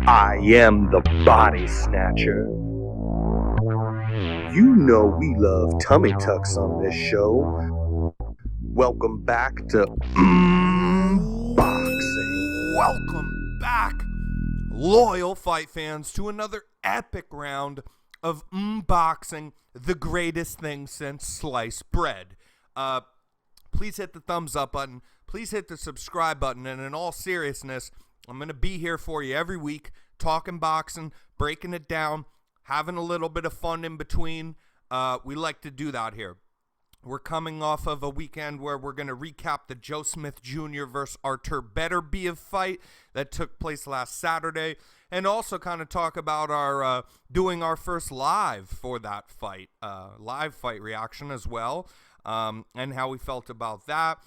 I am the body snatcher. You know we love tummy tucks on this show. Welcome back to boxing. Welcome back, loyal fight fans, to another epic round of boxing, the greatest thing since sliced bread. Please hit the thumbs up button. Please hit the subscribe button. And in all seriousness, I'm going to be here for you every week, talking boxing, breaking it down, having a little bit of fun in between. We like to do that here. We're coming off of a weekend where we're going to recap the Joe Smith Jr. versus betterbiev fight that took place last Saturday, and also kind of talk about our doing our first live for that fight, live fight reaction as well, and how we felt about that.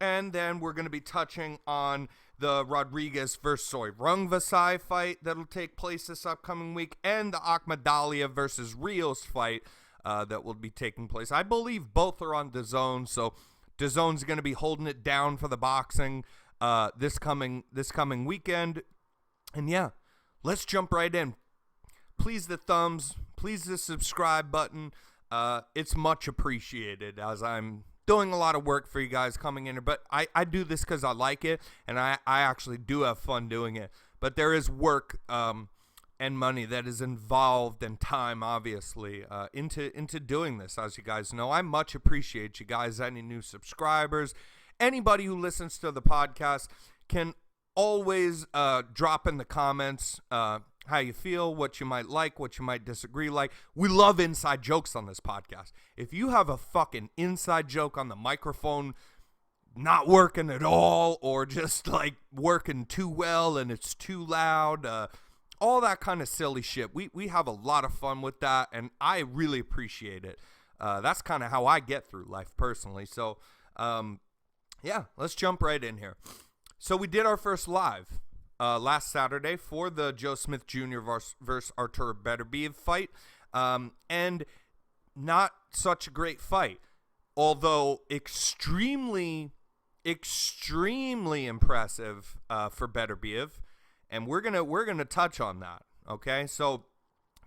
And then we're going to be touching on the Rodriguez versus rungvisai fight that'll take place this upcoming week, and the akhmadaliev versus Rios fight that will be taking place. I believe both are on DAZN, so DAZN's going to be holding it down for the boxing this coming weekend. And yeah, let's jump right in. Please the thumbs, please the subscribe button. It's much appreciated, as I'm doing a lot of work for you guys coming in here. But I do this because I like it, and I actually do have fun doing it. But there is work and money that is involved, and time, obviously, into doing this. As you guys know, I much appreciate you guys. Any new subscribers, anybody who listens to the podcast can always drop in the comments how you feel, what you might like, what you might disagree like. We love inside jokes on this podcast. If you have a fucking inside joke on the microphone not working at all, or just like working too well and it's too loud, all that kind of silly shit, we have a lot of fun with that, and I really appreciate it. That's kind of how I get through life personally. So yeah, let's jump right in here. So we did our first live last Saturday for the Joe Smith Jr. versus betterbiev fight, and not such a great fight, although extremely impressive for betterbiev. And we're gonna touch on that, okay? So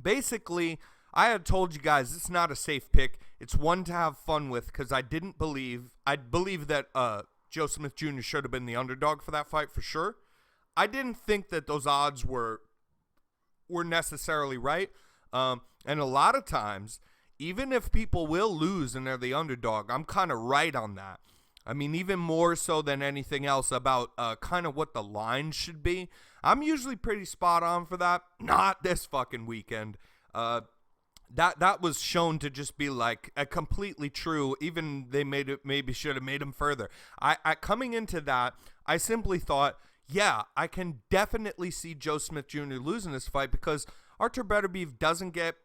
basically, I had told you guys it's not a safe pick. It's one to have fun with, because I believe that Joe Smith Jr. should have been the underdog for that fight for sure. I didn't think that those odds were necessarily right. And a lot of times, even if people will lose and they're the underdog, I'm kind of right on that. I mean, even more so than anything else about kind of what the line should be. I'm usually pretty spot on for that. Not this fucking weekend. That was shown to just be like a completely true. Even they maybe should have made him further. I coming into that, I simply thought, yeah, I can definitely see Joe Smith Jr. losing this fight, because betterbiev doesn't get,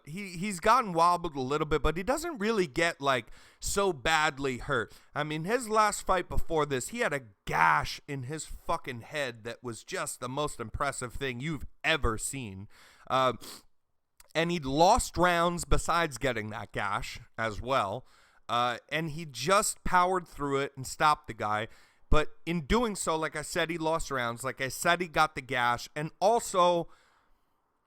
he's gotten wobbled a little bit, but he doesn't really get like so badly hurt. I mean, his last fight before this, he had a gash in his fucking head that was just the most impressive thing you've ever seen. And he'd lost rounds besides getting that gash as well. And he just powered through it and stopped the guy. But in doing so, like I said, he lost rounds. Like I said, he got the gash. And also,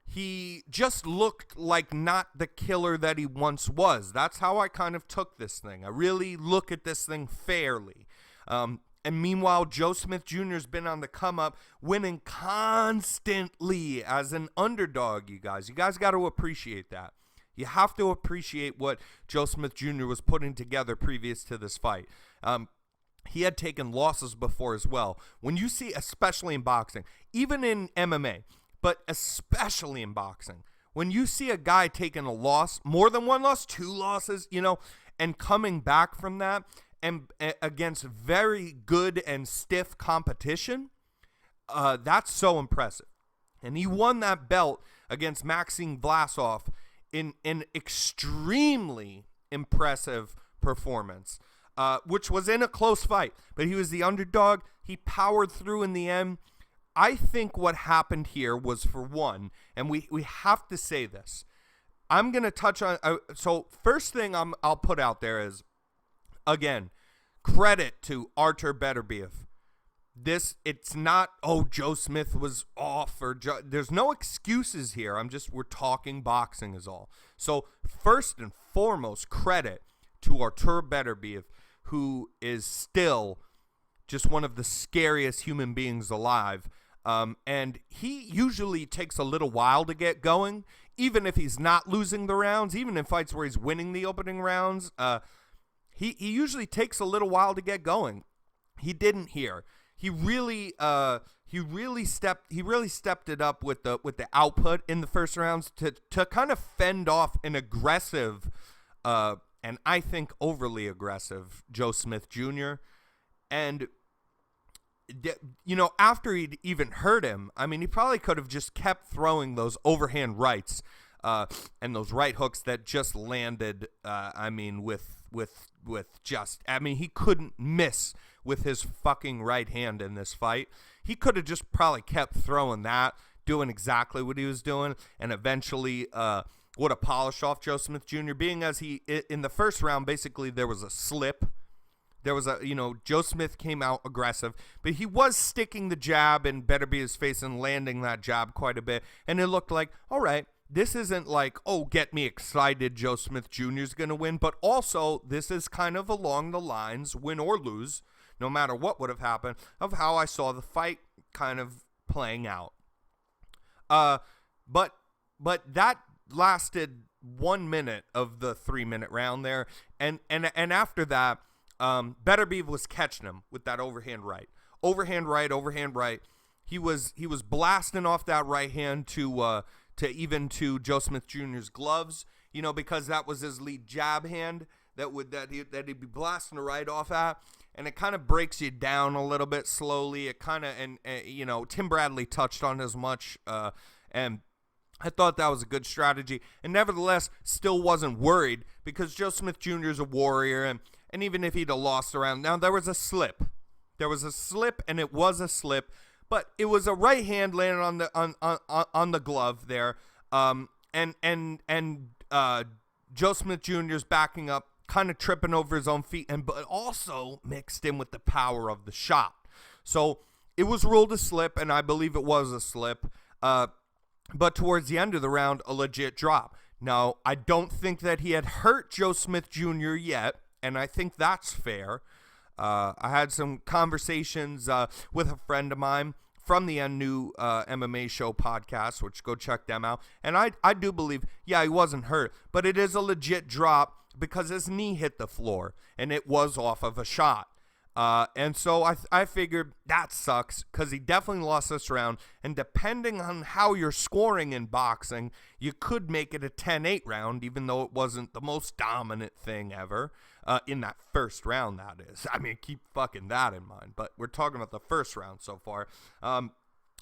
he just looked like not the killer that he once was. That's how I kind of took this thing. I really look at this thing fairly. And meanwhile, Joe Smith Jr. has been on the come up, winning constantly as an underdog, you guys. You guys got to appreciate that. You have to appreciate what Joe Smith Jr. was putting together previous to this fight. He had taken losses before as well. When you see, especially in boxing, even in MMA, but especially in boxing, when you see a guy taking a loss, more than one loss, two losses, and coming back from that, and against very good and stiff competition, that's so impressive. And he won that belt against Maxim Vlasov in an extremely impressive performance, which was in a close fight. But he was the underdog. He powered through in the end. I think what happened here was, for one, and we have to say this, I'm going to touch on, so first thing I'll put out there is, again, credit to betterbiev. it's not, oh, Joe Smith was off, or there's no excuses here. We're talking boxing is all. So first and foremost, credit to Artur Beterbiev, who is still just one of the scariest human beings alive. And he usually takes a little while to get going, even if he's not losing the rounds, even in fights where he's winning the opening rounds. He usually takes a little while to get going. He didn't here. He really stepped it up with the output in the first rounds to kind of fend off an aggressive, and I think overly aggressive Joe Smith Jr. And after he'd even hurt him, I mean, he probably could have just kept throwing those overhand rights and those right hooks that just landed. He couldn't miss with his fucking right hand in this fight. He could have just probably kept throwing that, doing exactly what he was doing, and eventually would have polished off Joe Smith Jr. Being as in the first round, basically there was a slip. There was Joe Smith came out aggressive, but he was sticking the jab in Beterbiev's face and landing that jab quite a bit. And it looked like, all right, this isn't like, oh, get me excited, Joe Smith Jr. is going to win. But also, this is kind of along the lines, win or lose, no matter what would have happened, of how I saw the fight kind of playing out. But that lasted 1 minute of the 3-minute round there. And after that, Beterbiev was catching him with that overhand right. Overhand right. He was blasting off that right hand to Joe Smith Jr.'s gloves, because that was his lead jab hand that he'd be blasting the right off at, and it kind of breaks you down a little bit slowly. It kind of Tim Bradley touched on as much, and I thought that was a good strategy, and nevertheless still wasn't worried because Joe Smith Jr. is a warrior, and even if he'd have lost the round, now there was a slip, and it was a slip, but it was a right hand landing on the glove there, and Joe Smith Jr. is backing up, kind of tripping over his own feet, but also mixed in with the power of the shot. So it was ruled a slip, and I believe it was a slip. But towards the end of the round, a legit drop. Now, I don't think that he had hurt Joe Smith Jr. yet, and I think that's fair. I had some conversations with a friend of mine from the New MMA Show podcast, which go check them out. And I do believe, he wasn't hurt, but it is a legit drop because his knee hit the floor, and it was off of a shot. And so I figured that sucks because he definitely lost this round. And depending on how you're scoring in boxing, you could make it a 10-8 round, even though it wasn't the most dominant thing ever in that first round, that is. I mean, keep fucking that in mind. But we're talking about the first round so far.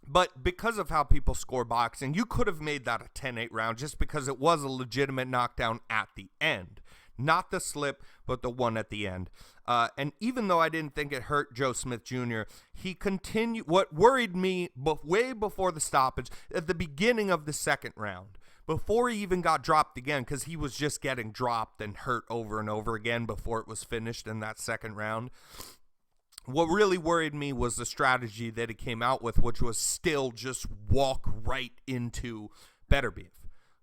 But because of how people score boxing, you could have made that a 10-8 round just because it was a legitimate knockdown at the end. Not the slip, but the one at the end. And even though I didn't think it hurt Joe Smith Jr., he continued. What worried me way before the stoppage, at the beginning of the second round, before he even got dropped again, because he was just getting dropped and hurt over and over again before it was finished in that second round. What really worried me was the strategy that he came out with, which was still just walk right into Beterbiev,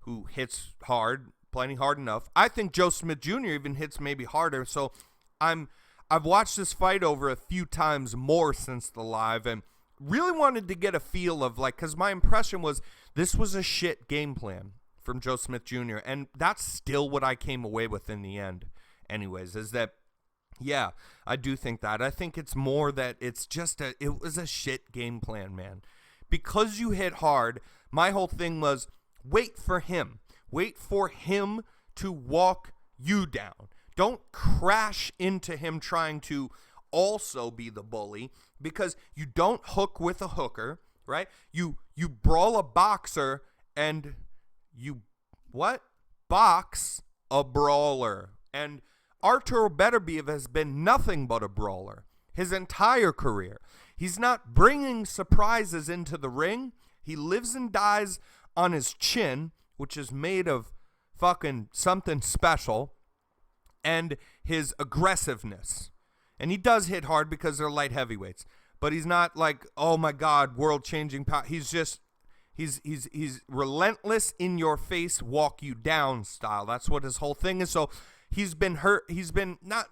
who hits hard, plenty hard enough. I think Joe Smith Jr. even hits maybe harder. So I've watched this fight over a few times more since the live and really wanted to get a feel of because my impression was this was a shit game plan from Joe Smith Jr. And that's still what I came away with in the end anyways, is that, yeah, I do think that. I think it's more that it's just it was a shit game plan, man. Because you hit hard, my whole thing was wait for him. Wait for him to walk you down. Don't crash into him trying to also be the bully, because you don't hook with a hooker, right? You brawl a boxer and you box a brawler. And Artur Beterbiev has been nothing but a brawler his entire career. He's not bringing surprises into the ring. He lives and dies on his chin, which is made of fucking something special, and his aggressiveness. And he does hit hard because they're light heavyweights. but he's not like, oh my God, world-changing power. He's just, he's relentless, in your face, walk you down style. That's what his whole thing is. So he's been hurt. He's been not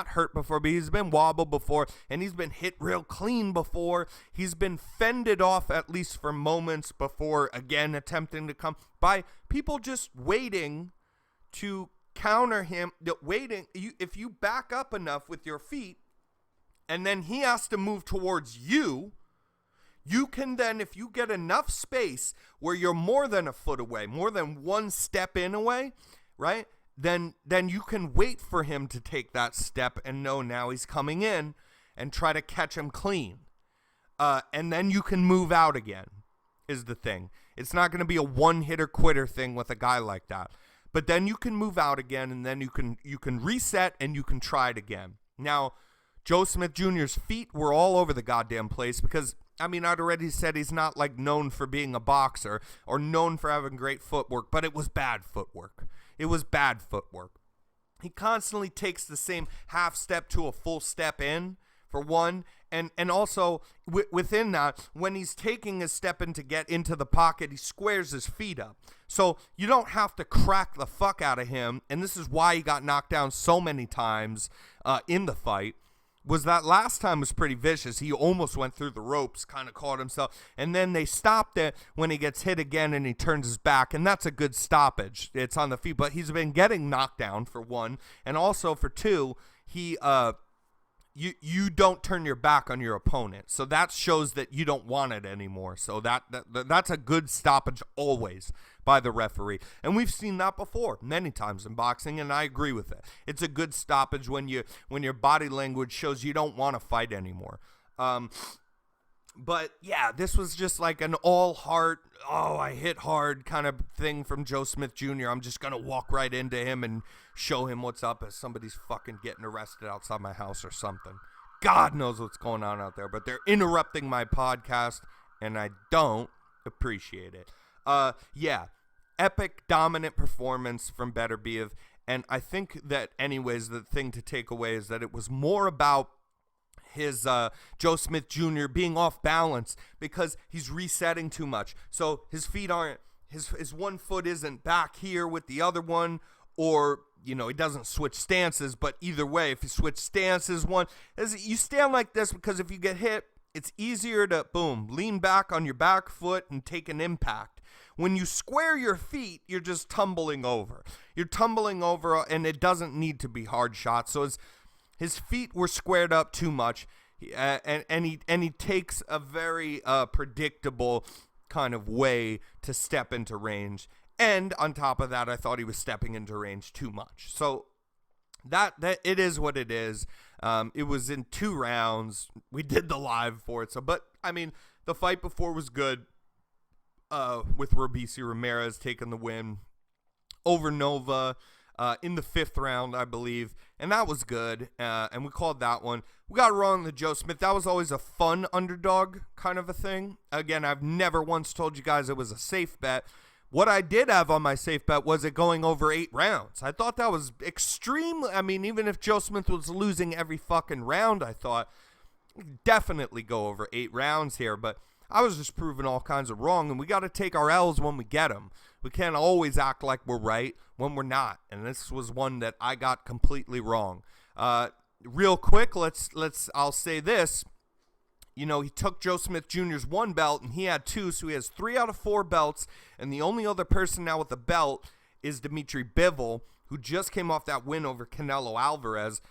hurt before, but he's been wobbled before, and he's been hit real clean before. He's been fended off at least for moments before, again, attempting to come by people just waiting to counter him. If you back up enough with your feet, and then he has to move towards you, you can then, if you get enough space where you're more than a foot away, more than one step in away, right? Then you can wait for him to take that step and know now he's coming in and try to catch him clean. And then you can move out again, is the thing. It's not going to be a one-hitter quitter thing with a guy like that. But then you can move out again, and then you can reset and you can try it again. Now, Joe Smith Jr.'s feet were all over the goddamn place because, I mean, I'd already said he's not like known for being a boxer or known for having great footwork, but it was bad footwork. It was bad footwork. He constantly takes the same half step to a full step in, for one, and also within that, when he's taking his step in to get into the pocket, he squares his feet up. So you don't have to crack the fuck out of him, and this is why he got knocked down so many times in the fight. Was that last time was pretty vicious. He almost went through the ropes, kind of caught himself, and then they stopped it when he gets hit again and he turns his back, and that's a good stoppage. It's on the feet, but he's been getting knocked down, for one, and also for two, he you don't turn your back on your opponent, so that shows that you don't want it anymore. So that's a good stoppage always by the referee, and we've seen that before many times in boxing, and I agree with it. It's a good stoppage when your body language shows you don't want to fight anymore. But yeah, this was just like an all heart, oh, I hit hard kind of thing from Joe Smith Jr. I'm just going to walk right into him and show him what's up as somebody's fucking getting arrested outside my house or something. God knows what's going on out there, but they're interrupting my podcast, and I don't appreciate it. Yeah, epic, dominant performance from Betterbiev, and I think that anyways, the thing to take away is that it was more about his Joe Smith Jr. being off balance because he's resetting too much. So his feet aren't, his one foot isn't back here with the other one, or, you know, he doesn't switch stances, but either way, if you switch stances, you stand like this because if you get hit, it's easier to, boom, lean back on your back foot and take an impact. When you square your feet, you're just tumbling over. You're tumbling over, and it doesn't need to be hard shots. So his feet were squared up too much, and he takes a very predictable kind of way to step into range. And on top of that, I thought he was stepping into range too much. So that it is what it is. It was in 2 rounds. We did the live for it. So, but I mean, the fight before was good. With Robeisy Ramirez taking the win over Nova in the 5th round, I believe, and that was good. And we called that one. We got wrong the Joe Smith. That was always a fun underdog kind of a thing. Again, I've never once told you guys it was a safe bet. What I did have on my safe bet was it going over 8 rounds. I thought that was extreme. I mean, even if Joe Smith was losing every fucking round, I thought definitely go over 8 rounds here. But I was just proving all kinds of wrong, and we got to take our L's when we get them. We can't always act like we're right when we're not, and this was one that I got completely wrong. Real quick, I'll say this. You know, he took Joe Smith Jr.'s 1 belt, and he had 2, so he has 3 out of 4 belts, and the only other person now with a belt is Dimitri Bivol, who just came off that win over Canelo Alvarez,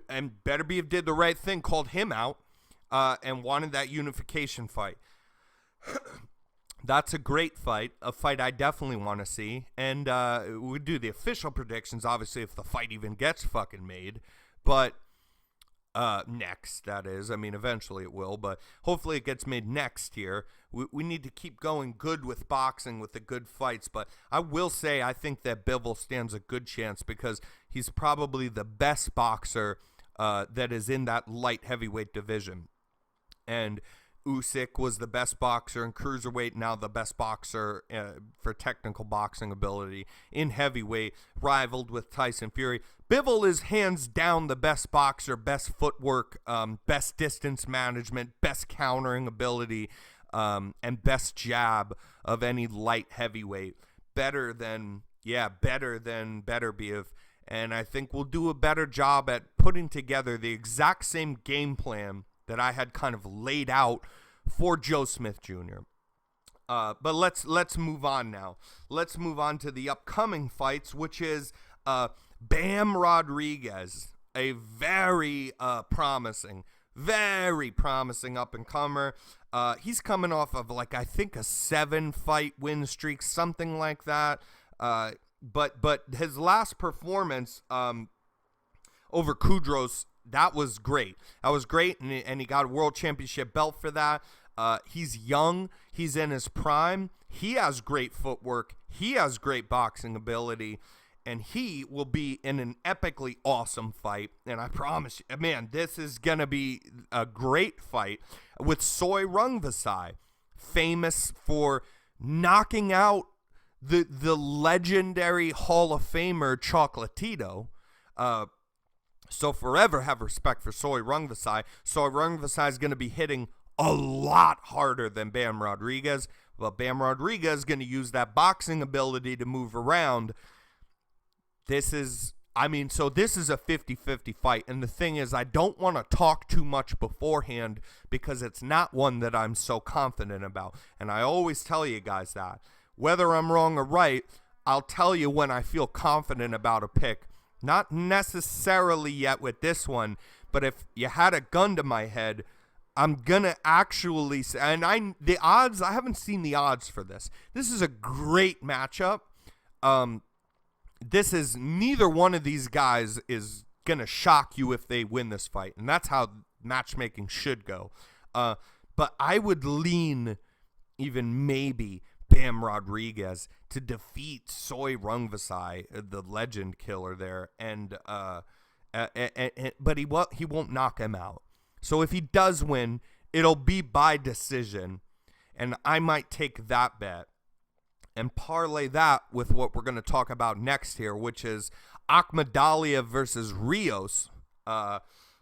and Betterbiev did the right thing, called him out, and wanted that unification fight. That's a great fight, a fight I definitely want to see, and we do the official predictions, obviously, if the fight even gets fucking made, but next, that is. I mean, eventually it will, but hopefully it gets made next year. We need to keep going good with boxing, with the good fights, but I will say I think that Bivol stands a good chance because he's probably the best boxer that is in that light heavyweight division, and Usyk was the best boxer in cruiserweight, now the best boxer for technical boxing ability in heavyweight, rivaled with Tyson Fury. Bivol is hands down the best boxer, best footwork, best distance management, best countering ability, and best jab of any light heavyweight. Better than Betterbiev. And I think we'll do a better job at putting together the exact same game plan that I had kind of laid out for Joe Smith Jr. But let's move on now. Let's move on to the upcoming fights, which is Bam Rodriguez, a very promising up-and-comer. He's coming off of, like, I think a 7-fight win streak, something like that. But his last performance over Kudros, that was great. And he got a world championship belt for that. He's young. He's in his prime. He has great footwork. He has great boxing ability. And he will be in an epically awesome fight. And I promise you, man, this is going to be a great fight with Soy Rungvisai, famous for knocking out the legendary Hall of Famer Chocolatito. So forever have respect for Soy Rungvisai. Soy Rungvisai is going to be hitting a lot harder than Bam Rodriguez. But Bam Rodriguez is going to use that boxing ability to move around. This is a 50-50 fight. And the thing is, I don't want to talk too much beforehand because it's not one that I'm so confident about. And I always tell you guys that. Whether I'm wrong or right, I'll tell you when I feel confident about a pick. Not necessarily yet with this one, but if you had a gun to my head, I'm going to actually say, and I haven't seen the odds for this. This is a great matchup. This is, neither one of these guys is going to shock you if they win this fight, and that's how matchmaking should go. But I would lean even maybe Bam Rodriguez to defeat Soy Rungvisai, the legend killer there, but he won't knock him out. So if he does win, it'll be by decision, and I might take that bet and parlay that with what we're going to talk about next here, which is Akhmadaliev versus Rios.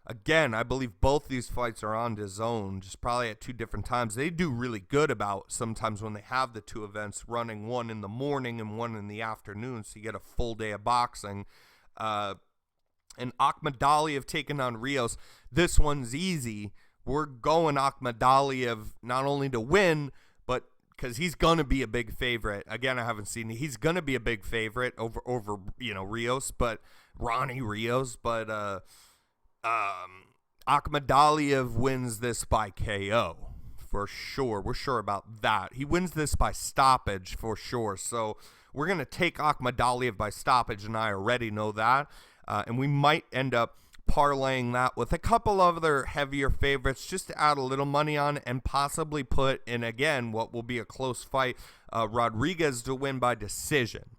Again, I believe both these fights are on DAZN, just probably at two different times. They do really good about sometimes when they have the two events running, one in the morning and one in the afternoon, so you get a full day of boxing. And Akhmadaliev taking on Rios, this one's easy. We're going Akhmadaliev not only to win, but because he's going to be a big favorite. Again, I haven't seen it. He's going to be a big favorite over Rios, but Ronnie Rios, but Akhmadaliev wins this by KO for sure. We're sure about that. He wins this by stoppage for sure. So we're going to take Akhmadaliev by stoppage, and I already know that. And we might end up parlaying that with a couple of other heavier favorites just to add a little money on and possibly put in, again, what will be a close fight, Rodriguez to win by decision,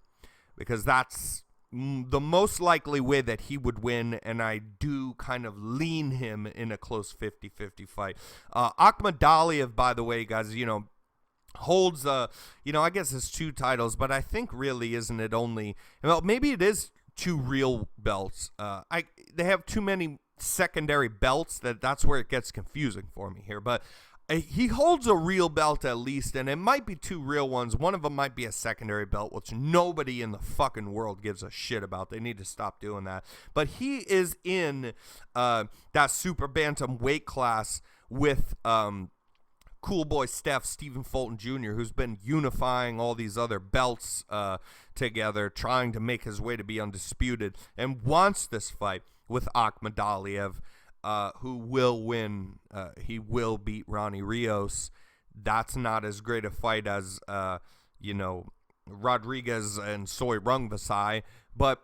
because that's the most likely way that he would win, and I do kind of lean him in a close 50-50 fight. Akhmadaliev, by the way, guys, holds, I guess it's 2 titles, but I think really isn't it only, maybe it is 2 real belts. They have too many secondary belts that's where it gets confusing for me here, but he holds a real belt at least, and it might be 2 real ones. One of them might be a secondary belt, which nobody in the fucking world gives a shit about. They need to stop doing that. But he is in that super bantam weight class with Cool Boy Stephen Fulton Jr., who's been unifying all these other belts together, trying to make his way to be undisputed, and wants this fight with Akhmadaliev, who will win. He will beat Ronnie Rios. That's not as great a fight as, Rodriguez and Soy Rungvisai, but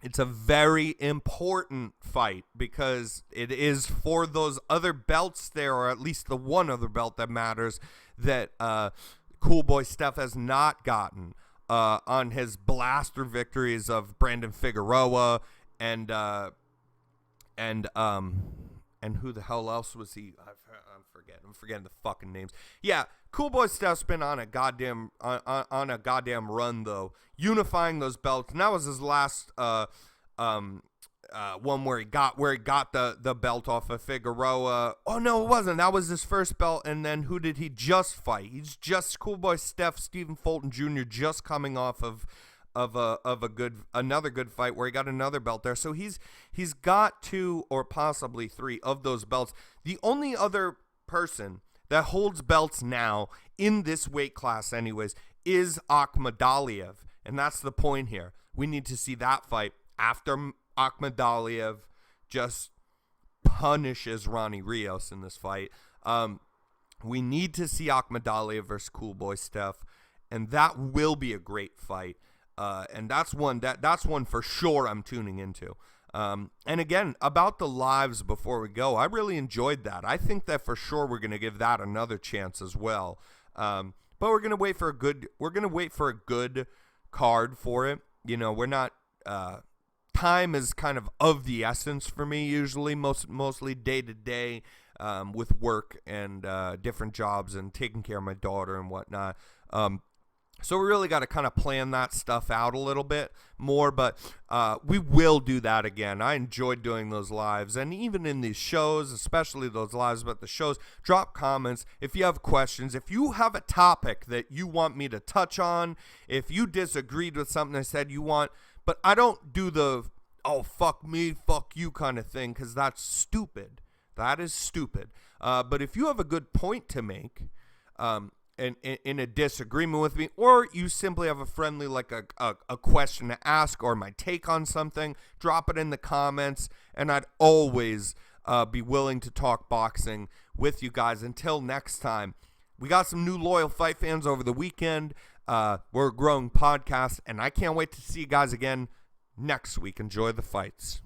it's a very important fight because it is for those other belts there, or at least the one other belt that matters, that Cool Boy Steph has not gotten on his blaster victories of Brandon Figueroa and who the hell else was he? I'm I'm forgetting the fucking names. Yeah, Cool Boy Steph's been on a goddamn run though, unifying those belts. And that was his last one where he got the belt off of Figueroa. Oh no, it wasn't. That was his first belt. And then who did he just fight? He's just Cool Boy Steph, Stephen Fulton Jr. just coming off of another good fight where he got another belt there. So he's got 2 or possibly 3 of those belts. The only other person that holds belts now in this weight class anyways is Akhmadaliev. And that's the point here. We need to see that fight after Akhmadaliev just punishes Ronnie Rios in this fight. We need to see Akhmadaliev versus Cool Boy Steph, and that will be a great fight. And that's one for sure I'm tuning into. And again, about the lives before we go, I really enjoyed that. I think that for sure we're going to give that another chance as well. But we're going to wait for a good card for it. You know, we're not time is kind of the essence for me usually, mostly day to day, with work and different jobs and taking care of my daughter and whatnot. So we really got to kind of plan that stuff out a little bit more, but we will do that again. I enjoyed doing those lives, and even in these shows, especially those lives about the shows, drop comments if you have questions. If you have a topic that you want me to touch on, if you disagreed with something I said you want, but I don't do the, oh, fuck me, fuck you kind of thing, because that's stupid. That is stupid. But if you have a good point to make, in a disagreement with me, or you simply have a friendly, like a question to ask or my take on something, drop it in the comments, and I'd always be willing to talk boxing with you guys. Until next time, we got some new loyal fight fans over the weekend. We're a growing podcast, and I can't wait to see you guys again next week. Enjoy the fights.